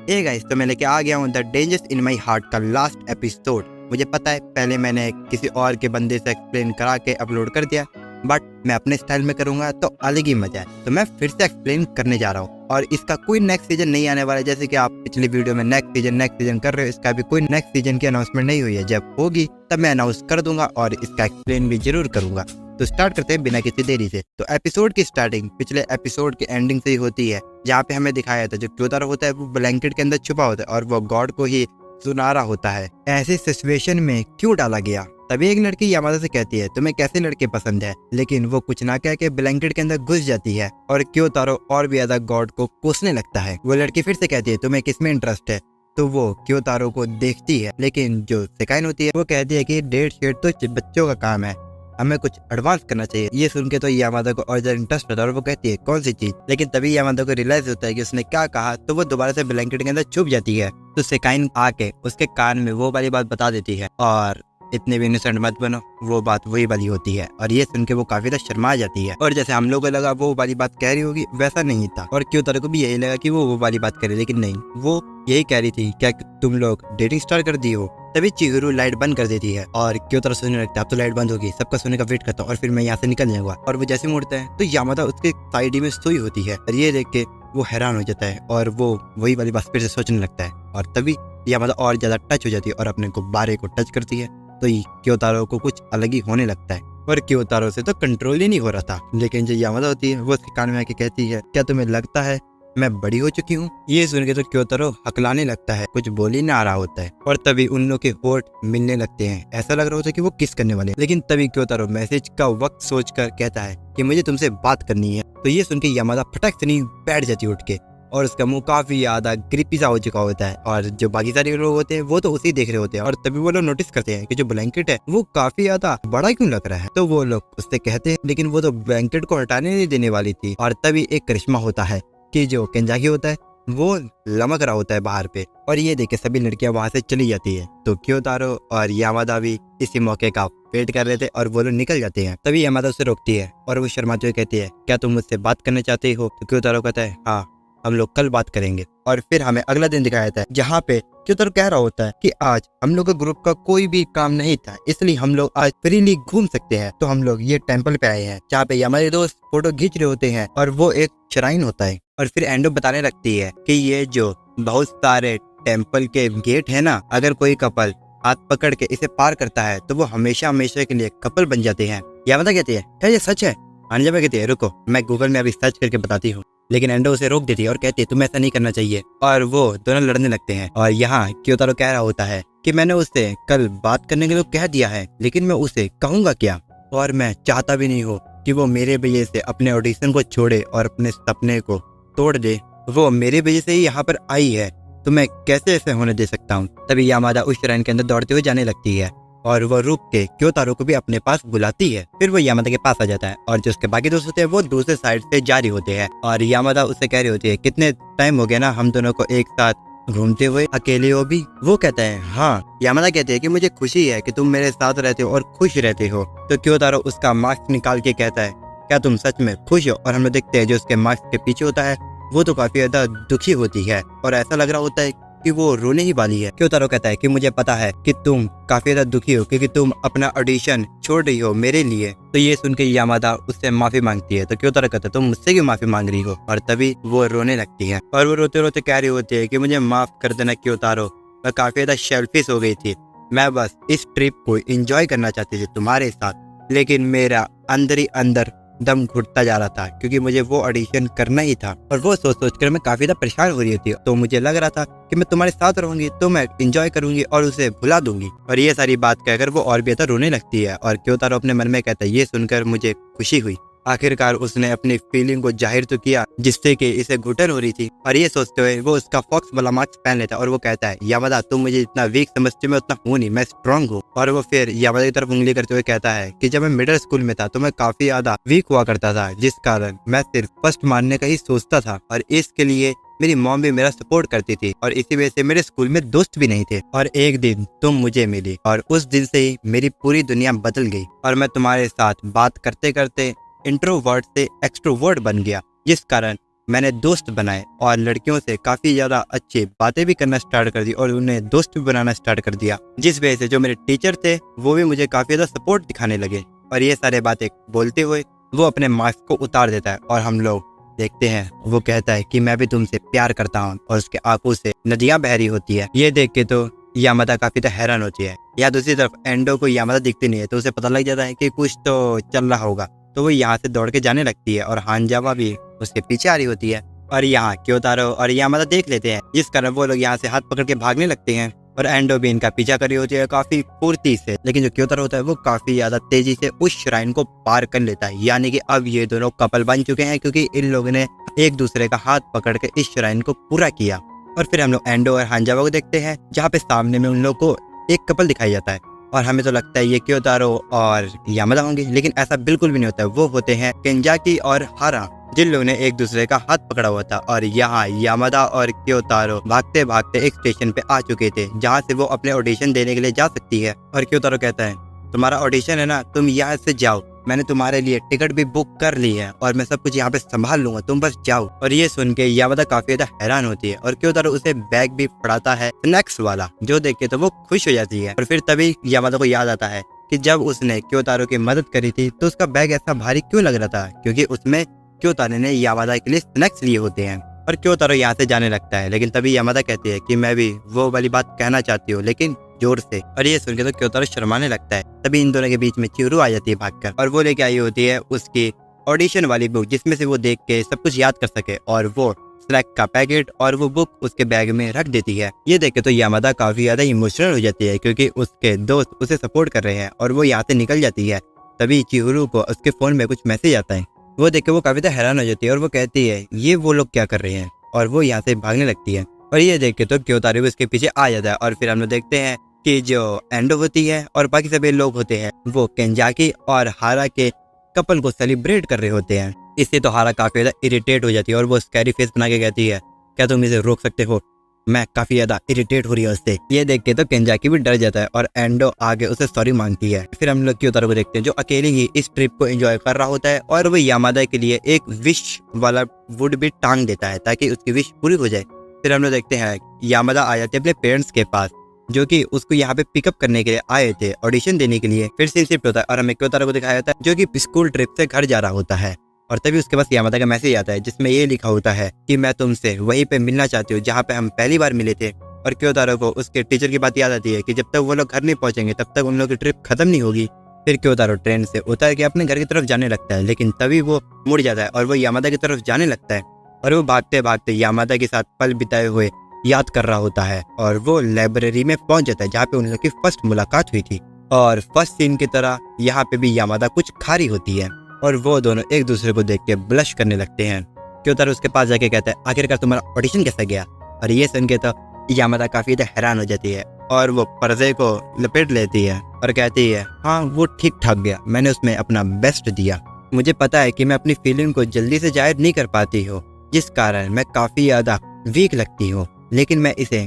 ए guys, तो मैं लेके आ गया हूँ the dangers in my heart का लास्ट एपिसोड। मुझे पता है पहले मैंने किसी और के बंदे से एक्सप्लेन करा के अपलोड कर दिया, बट मैं अपने स्टाइल में करूंगा तो अलग ही मजा है। तो मैं फिर से एक्सप्लेन करने जा रहा हूँ और इसका कोई नेक्स्ट सीजन नहीं आने वाला है। जैसे कि आप पिछली वीडियो में नेक्स्ट सीजन कर रहे हो, इसका भी कोई नेक्स्ट सीजन की अनाउंसमेंट नहीं हुई है। जब होगी तब मैं अनाउंस कर दूंगा और इसका एक्सप्लेन भी जरूर करूंगा। तो स्टार्ट करते हैं बिना किसी देरी से। तो एपिसोड की स्टार्टिंग पिछले एपिसोड के एंडिंग से ही होती है, जहाँ पे हमें दिखाया था जो क्योतारो होता है वो ब्लैंकेट के अंदर छुपा होता है और वो गॉड को ही सुना रहा होता है। ऐसी सिचुएशन में क्यों डाला गया? तभी एक लड़की यामादा से कहती है तुम्हें कैसे लड़के पसंद है, लेकिन वो कुछ ना कह के ब्लैंकेट के अंदर घुस जाती है और क्योतारो और भी ज्यादा गॉड को कोसने लगता है। वो लड़की फिर से कहती है तुम्हें किसमें इंटरेस्ट है, तो वो क्योतारो को देखती है, लेकिन जो सेकाइन होती है वो कहती है कि डेट शेट तो बच्चों का काम है, हमें कुछ एडवांस करना चाहिए। ये सुन के तो यामादा को और ज्यादा इंटरेस्ट होता है और वो कहती है कौन सी चीज। लेकिन तभी यामादा को रियलाइज होता है कि उसने क्या कहा, तो वो दोबारा से ब्लैंकेट के अंदर छुप जाती है। तो सेकाइन आके उसके कान में वो वाली बात बता देती है और इतने भी इनोसेंट मत बनो, वो बात वही वाली होती है। और ये सुन के वो काफी ज्यादा शर्मा जाती है और जैसे हम लोगों को लगा वो वाली बात कह रही होगी, वैसा नहीं था। और क्योतारो को भी यही लगा कि वो वाली बात करे, लेकिन नहीं, वो यही कह रही थी क्या तुम लोग डेटिंग स्टार्ट कर दी हो। तभी चिहिरू लाइट बंद कर देती है और क्योतारो सोचने लगता है अब तो लाइट बंद होगी, सबका सोने का वेट करता हूँ और फिर मैं यहाँ से निकल जाऊंगा। और वो जैसे मुड़ता है तो यामादा उसके साइड में सोई होती है और ये देख के वो हैरान हो जाता है और वो वही वाली बात फिर से सोचने लगता है। और तभी यामादा और ज्यादा टच हो जाती है और अपने गुब्बारे को टच करती है, तो क्योतारो को कुछ अलग ही होने लगता है। और क्योतारो से तो कंट्रोल ही नहीं हो रहा था। लेकिन जो यामादा होती है वो उसके कान में आके कहती है क्या तुम्हें लगता है मैं बड़ी हो चुकी हूँ। ये सुन के तो क्योतारो हकलाने लगता है, कुछ बोल ही ना आ रहा होता है। और तभी उन लोग के होठ मिलने लगते हैं, ऐसा लग रहा होता है कि वो किस करने वाले हैं। लेकिन तभी क्योतारो मैसेज का वक्त सोचकर कहता है कि मुझे तुमसे बात करनी है। तो ये सुन के यामादा फटक से नहीं बैठ जाती उठ के और उसका मुंह काफी ज्यादा ग्रिपी सा हो चुका होता है। और जो बाकी सारे लोग होते हैं वो तो उसी देख रहे होते हैं और तभी वो लोग नोटिस करते हैं कि जो ब्लैंकेट है वो काफी ज्यादा बड़ा क्यों लग रहा है। तो वो लोग उससे कहते हैं लेकिन वो तो ब्लैंकेट को हटाने नहीं देने वाली थी। और तभी एक करिश्मा होता है कि जो केंजाकी होता है वो लमक रहा होता है बाहर पे और ये देख के सभी लड़कियां वहां से चली जाती है। तो क्योतारो और यामादा भी इसी मौके का वेट कर रहे थे और वो लोग निकल जाते हैं। तभी यामादा उसे रोकती है और वो शर्माते हुए कहती है क्या तुम मुझसे बात करना चाहते हो। तो क्योतारो कहता है हाँ, हम लोग कल बात करेंगे। और फिर हमें अगला दिन दिखाया जाता है जहाँ पे क्योतारो कह रहा होता है कि आज हम लोग का ग्रुप का कोई भी काम नहीं था, इसलिए हम लोग आज फ्रीली घूम सकते हैं। तो हम लोग ये टेंपल पे आए हैं जहाँ पे हमारे दोस्त फोटो खींच रहे होते हैं और वो एक श्राइन होता है। और फिर एंडो बताने लगती है कि ये जो बहुत सारे टेंपल के गेट है ना, अगर कोई कपल हाथ पकड़ के इसे पार करता है तो वो हमेशा हमेशा के लिए कपल बन जाते हैं। यामादा कहती है क्या ये सच है? अनजामा कहती है रुको मैं गूगल में अभी सर्च करके बताती हूँ। लेकिन एंडो उसे रोक देती है और कहती है तुम्हें ऐसा नहीं करना चाहिए। और वो दोनों लड़ने लगते हैं और यहाँ क्योतारो कह रहा होता है कि मैंने उससे कल बात करने के लिए कह दिया है, लेकिन मैं उसे कहूंगा क्या, और मैं चाहता भी नहीं हूँ कि वो मेरे वजह से अपने ऑडिशन को छोड़े और अपने सपने को तोड़ दे। वो मेरे वजह से ही यहाँ पर आई है, तो मैं कैसे ऐसे होने दे सकता हूँ। तभी यामादा उस श्राइन के अंदर दौड़ते हुए जाने लगती है और वो रुक के क्योतारो को भी अपने पास बुलाती है। फिर वो यामादा के पास आ जाता है और जो उसके बाकी दोस्त होते हैं वो दूसरे साइड से जा रही होते हैं। और यामादा उससे कह रही होती है कितने टाइम हो गया ना हम दोनों को एक साथ घूमते हुए, अकेले हो भी। वो कहता है हाँ। यामादा कहते हैं कि मुझे खुशी है कि तुम मेरे साथ रहते हो और खुश रहते हो। तो क्योतारो उसका मास्क निकाल के कहता है क्या तुम सच में खुश हो। और हम लोग देखते हैं जो उसके मास्क के पीछे होता है वो तो काफी ज्यादा दुखी होती है और ऐसा लग रहा होता है कि वो रोने ही वाली है। क्योतारो कहता है कि मुझे पता है कि तुम काफी ज्यादा दुखी हो क्योंकि तुम अपना ऑडिशन छोड़ रही हो मेरे लिए। तो ये सुन के यामादा उससे माफी मांगती है। तो क्योतारो कहता है तुम मुझसे क्यों माफी मांग रही हो। और तभी वो रोने लगती है और वो रोते रोते कह रही होती है कि मुझे माफ कर देना क्योतारो, मैं काफी ज्यादा सेल्फिश हो गई थी, मैं बस इस ट्रिप को एंजॉय करना चाहती थी तुम्हारे साथ, लेकिन मेरा अंदर ही अंदर दम घुटता जा रहा था क्योंकि मुझे वो ऑडिशन करना ही था। और वो सोच सोच कर मैं काफी ज्यादा परेशान हो रही थी। तो मुझे लग रहा था कि मैं तुम्हारे साथ रहूंगी तो मैं एंजॉय करूंगी और उसे भुला दूंगी। और ये सारी बात कहकर वो और भी ज्यादा रोने लगती है और क्योतारो अपने मन में कहता है ये सुनकर मुझे खुशी हुई, आखिरकार उसने अपनी फीलिंग को जाहिर तो किया जिससे कि इसे घुटन हो रही थी। और ये सोचते हुए वो उसका फॉक्स वाला मास्क पहन लेता है और वो कहता है यामादा तुम मुझे इतना वीक समझते हो, मैं उतना हूँ नहीं, मैं स्ट्रांग हूँ। और वो फिर यामादा की तरफ उंगली करते हुए कहता है कि जब मैं मिडिल स्कूल में था तो मैं काफी ज्यादा वीक हुआ करता था, जिस कारण मैं सिर्फ फर्स्ट मारने का ही सोचता था और इसके लिए मेरी मॉम भी मेरा सपोर्ट करती थी और इसी वजह से मेरे स्कूल में दोस्त भी नहीं थे। और एक दिन तुम मुझे मिली और उस दिन से ही मेरी पूरी दुनिया बदल गई और मैं तुम्हारे साथ बात करते करते इंट्रोवर्ट से एक्सट्रोवर्ट बन गया, जिस कारण मैंने दोस्त बनाए और लड़कियों से काफ़ी ज़्यादा अच्छी बातें भी करना स्टार्ट कर दी और उन्हें दोस्त भी बनाना स्टार्ट कर दिया, जिस वजह से जो मेरे टीचर थे वो भी मुझे काफ़ी ज़्यादा सपोर्ट दिखाने लगे। और ये सारे बातें बोलते हुए वो अपने मार्क्स को उतार देता है और हम लोग देखते हैं वो कहता है कि मैं भी तुमसे प्यार करता हूँ, और उसके आंखों से नदियाँ बह रही होती है। ये देख के तो यामादा काफी हैरान होती है। या दूसरी तरफ एंडो को यामादा दिखती नहीं है, तो उसे पता लग जाता है कि कुछ तो चल रहा होगा, तो वो यहाँ से दौड़ के जाने लगती है और हानजावा भी उसके पीछे आ रही होती है। और यहाँ क्योतारो और यामादा देख लेते हैं, जिस कारण वो लोग यहाँ से हाथ पकड़ के भागने लगते हैं और एंडो भी इनका पीछा कर रही होती है काफी फुर्ती से। लेकिन जो क्योतारो होता है वो काफी ज्यादा तेजी से उस श्राइन को पार कर लेता है, यानी कि अब ये दोनों कपल बन चुके हैं, क्योंकि इन लोगों ने एक दूसरे का हाथ पकड़ के इस श्राइन को पूरा किया। और फिर हम लोग एंडो और हानजावा को देखते हैं, जहाँ पे सामने में उन लोग को एक कपल दिखाई जाता है और हमें तो लगता है ये क्योतारो और यामादा होंगे, लेकिन ऐसा बिल्कुल भी नहीं होता है। वो होते हैं केंजाकी और हारा, जिन लोगों ने एक दूसरे का हाथ पकड़ा हुआ था। और यहाँ यामादा और क्योतारो भागते भागते एक स्टेशन पे आ चुके थे, जहाँ से वो अपने ऑडिशन देने के लिए जा सकती है। और क्योतारो कहता है तुम्हारा ऑडिशन है ना, तुम यहाँ से जाओ, मैंने तुम्हारे लिए टिकट भी बुक कर ली है और मैं सब कुछ यहाँ पे संभाल लूंगा, तुम बस जाओ। और ये सुन के यामादा काफी ज्यादा हैरान होती है और क्योतारो उसे बैग भी पड़ाता है स्नैक्स वाला, जो देख के तो वो खुश हो जाती है। और फिर तभी यामादा को याद आता है कि जब उसने क्योतारो की मदद करी थी तो उसका बैग ऐसा भारी क्यों लग रहा था, क्योंकि उसमें क्योतारो ने यामादा के लिए स्नैक्स लिए होते हैं। और क्योतारो यहाँ से जाने लगता है, लेकिन तभी यामादा कहती है कि मैं भी वो वाली बात कहना चाहती हूँ, लेकिन जोर से। और ये सुन के तो क्योतारो शर्माने लगता है। तभी इन दोनों के बीच में चिरू आ जाती है भागकर, और वो लेके आई होती है उसकी ऑडिशन वाली बुक, जिसमें से वो देख के सब कुछ याद कर सके। और वो स्नैक का पैकेट और वो बुक उसके बैग में रख देती है। ये देख के तो यामादा काफी ज्यादा इमोशनल हो जाती है, क्योंकि उसके दोस्त उसे सपोर्ट कर रहे हैं और वो यहाँ से निकल जाती है। तभी चिरू को उसके फोन में कुछ मैसेज आता है, वो देख के वो काफी हैरान हो जाती है और वो कहती है ये वो लोग क्या कर रहे हैं, और वो यहाँ से भागने लगती है। और ये देख के तो क्योतारो भी उसके पीछे आ जाता है। और फिर हम लोग देखते हैं कि जो एंडो होती है और बाकी सभी लोग होते हैं वो केंजाकी और हारा के कपल को सेलिब्रेट कर रहे होते हैं। इससे तो हारा काफी ज्यादा इरिटेट हो जाती है और वो स्कैरी फेस बना के कहती है क्या तुम इसे रोक सकते हो, मैं काफी ज्यादा इरिटेट हो रही हूँ उससे। ये देख के तो केंजाकी भी डर जाता है और एंडो आगे उसे सॉरी मांगती है। फिर हम लोग क्योतारो को देखते हैं जो अकेले ही इस ट्रिप को एंजॉय कर रहा होता है और वो यामादा के लिए एक विश वाला वुड भी टांग देता है ताकि उसकी विश पूरी हो जाए। फिर हम लोग देखते हैं यामादा आ जाते हैं अपने पेरेंट्स के पास, जो कि उसको यहाँ पे पिकअप करने के लिए आए थे ऑडिशन देने के लिए। फिर से शिफ्ट होता है और हमें क्योतारो को दिखाया जाता है जो कि स्कूल ट्रिप से घर जा रहा होता है। और तभी उसके पास यामादा का मैसेज आता है जिसमें ये लिखा होता है कि मैं तुमसे वहीं पे मिलना चाहती हूँ जहाँ पे हम पहली बार मिले थे। और क्योतारो को उसके टीचर की बात याद आती है कि जब तक वो लोग घर नहीं पहुंचेंगे तब तक उन लोग की ट्रिप खत्म नहीं होगी। फिर क्योतारो ट्रेन से उतर के अपने घर की तरफ जाने लगता है, लेकिन तभी वो मुड़ जाता है और वो यामादा की तरफ जाने लगता है। और वो भागते भागते यामादा के साथ पल बिताए हुए याद कर रहा होता है और वो लाइब्रेरी में पहुंच जाता है जहाँ पे उन लोग की फर्स्ट मुलाकात हुई थी। और फर्स्ट सीन की तरह यहाँ पे भी यामादा कुछ खा रही होती है और वो दोनों एक दूसरे को देख के ब्लश करने लगते हैं। क्योतारो उसके पास जाके कहता है आखिरकार तुम्हारा ऑडिशन कैसा गया। और ये सुन के तो यामादा काफी हैरान हो जाती है और वो पर्दे को लपेट लेती है और कहती है हाँ वो ठीक ठाक गया, मैंने उसमें अपना बेस्ट दिया। मुझे पता है कि मैं अपनी फीलिंग को जल्दी से जाहिर नहीं कर पाती हूँ, जिस कारण मैं काफी ज्यादा वीक लगती हूँ, लेकिन मैं इसे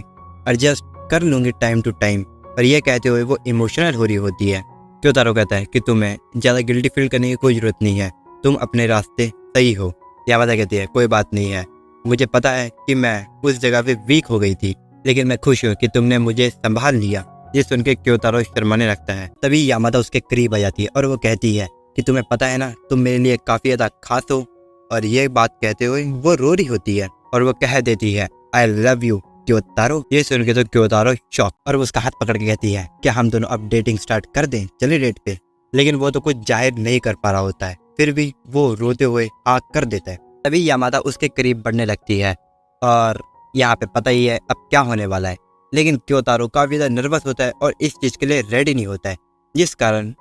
एडजस्ट कर लूंगी टाइम टू टाइम। और ये कहते हुए वो इमोशनल हो रही होती है। क्योतारो कहता है कि तुम्हें ज्यादा गिल्टी फील करने की कोई जरूरत नहीं है, तुम अपने रास्ते सही हो। यामादा कहती है कोई बात नहीं है, मुझे पता है कि मैं उस जगह पे वीक हो गई थी, लेकिन मैं खुश हूँ कि तुमने मुझे संभाल लिया। ये सुन के क्योतारो शर्माने लगता है। तभी यामादा उसके करीब आ जाती है और वो कहती है कि तुम्हें पता है ना तुम मेरे लिए काफी ज्यादा खास हो। और ये बात कहते हुए वो रो रही होती है और वो कह देती है आई लव यू क्योतारो। ये सुन के तो क्योतारो शॉक और वो उसका हाथ पकड़ के कहती है क्या हम दोनों अब डेटिंग स्टार्ट कर दें, चले डेट पे। लेकिन वो तो कुछ जाहिर नहीं कर पा रहा होता है, फिर भी वो रोते हुए हाँ कर देता है। तभी यामादा उसके करीब बढ़ने लगती है और यहाँ पे पता ही है अब क्या होने वाला है, लेकिन क्योतारो काफी ज्यादा नर्वस होता है और इस चीज के लिए रेडी नहीं होता है, जिस कारण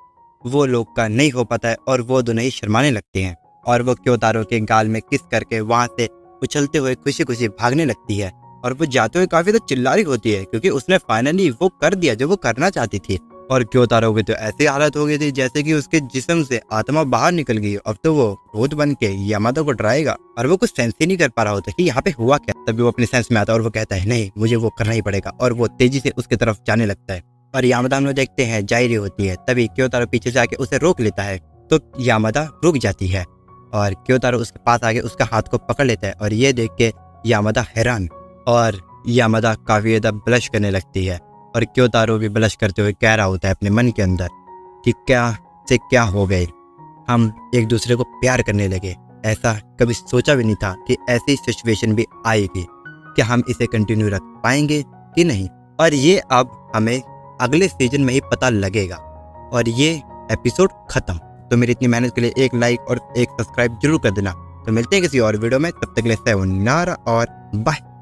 वो लोग का नहीं हो पाता है और वो दोनों ही शर्माने लगते हैं। और वो क्योतारो के गाल में किस करके वहां से उछलते हुए खुशी खुशी भागने लगती है और वो जाते हुए काफी ज्यादा चिल्ला रही होती है क्योंकि उसने फाइनली वो कर दिया जो वो करना चाहती थी। और क्योतारो की तो ऐसी हालत हो गई थी जैसे कि उसके जिस्म से आत्मा बाहर निकल गई। अब तो वो भूत बन के यामादा को डराएगा और वो कुछ सेंस ही नहीं कर पा रहा होता कि यहाँ पे हुआ क्या। तभी वो अपने सेंस में आता है और वो कहता है नहीं मुझे वो करना ही पड़ेगा, और वो तेजी से उसके तरफ जाने लगता है। और यामादा हम लोग देखते हैं जा रही होती है, तभी क्योतारो पीछे से आके उसे रोक लेता है तो यामादा रुक जाती है और क्योतारो उसके पास आके उसका हाथ को पकड़ लेता है और ये देख के यामादा हैरान और यामादा काफ़ी ज़्यादा ब्लश करने लगती है और क्योतारो भी ब्लश करते हुए कह रहा होता है अपने मन के अंदर कि क्या से क्या हो गए, हम एक दूसरे को प्यार करने लगे। ऐसा कभी सोचा भी नहीं था कि ऐसी सिचुएशन भी आएगी, कि हम इसे कंटिन्यू रख पाएंगे कि नहीं। और ये अब हमें अगले सीजन में ही पता लगेगा। और ये एपिसोड खत्म। तो मेरी इतनी मेहनत के लिए एक लाइक और एक सब्सक्राइब जरूर कर देना। तो मिलते हैं किसी और वीडियो में, तब तक के लिए sayonara और बाय।